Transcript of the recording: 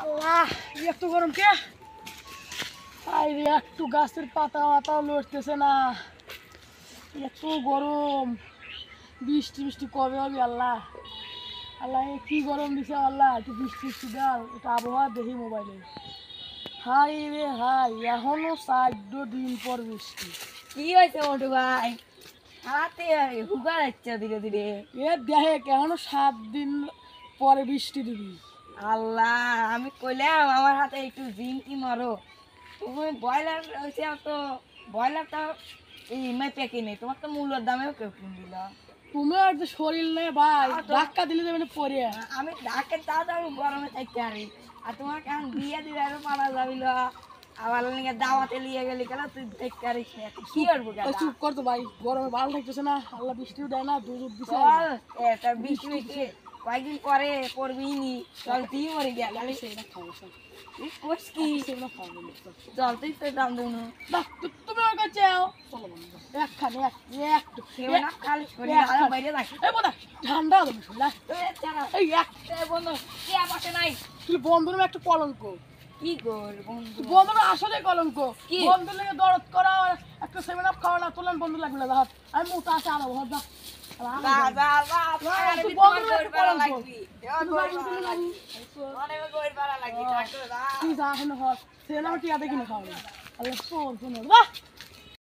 আল্লাহ এত গরম কে আরে একটু গাছের পাতা পাতাও লড়তেছে না, এত গরম। বৃষ্টি বৃষ্টি কবে হবে আল্লাহ? আল্লাহ কি গরম দিছে আল্লাহ, একটু বৃষ্টি বৃষ্টি দাও, এটা আবহাওয়া দেখি মোবাইলে। হাই রে হাই, এখনো 4 দিন পর বৃষ্টি। কি হয়েছে মোটু ভাই? হাতে হুগা যাচ্ছে ধীরে ধীরে। এ দেখে এখনো 7 দিন পরে বৃষ্টি দিবি। আল্লাহ, আমি কইলাম আমার হাতে একটু জিঙ্কি মারো। তুমি ব্রয়লার হয়েছে তো, ব্রয়লারটা এই মেপে কিনে তোমার তো মূল্যর দামেও কেউ কিন দিল। তুমি আর যে শরীর নেই ভাই, ধাক্কা দিলে যাবে না পরে। আমি ডাকে তাও তো আমি গরমে থাকতে পারি, আর তোমার কেমন দিয়ে দিলে আরো পারা যাবিল। আবার লিগে দাওয়াতে লিয়ে গেলি কেন তুই দেখতে পারিস না, কি করবো? চুপ কর তো ভাই, গরমে ভালো থাকতেছে না, আল্লাহ বৃষ্টিও দেয় না, দুধ দিছে। চল এটা বৃষ্টি বৃষ্টি কয়েকদিন পরে পড়বি নি, চল তুই মরে গেল সেটা খাবো সব, কি সেগুলো খাবো না। চল তুই তো দাম দেবো না। না তুমি ওর কাছে যাও, চলো বন্ধু একখানে একটু না খালি বাইরে থাকি ঠান্ডা হবে না। এই এক বন্ধু কে পাশে নাই। তুই বন্ধুর একটা কলঙ্ক, কি কর বন্ধু? বন্ধুর আসলে কলঙ্ক। কি? বন্ধুর লেগে দরদ করা, একটা 7 আপ খাওয়া না, তোলেন বন্ধু লাগবে না। আমি মোটা আছে আরো ভর যা। তুই যা এখন হর সে না টিয়া দেখি না খাওয়া। আল্লাহ তোর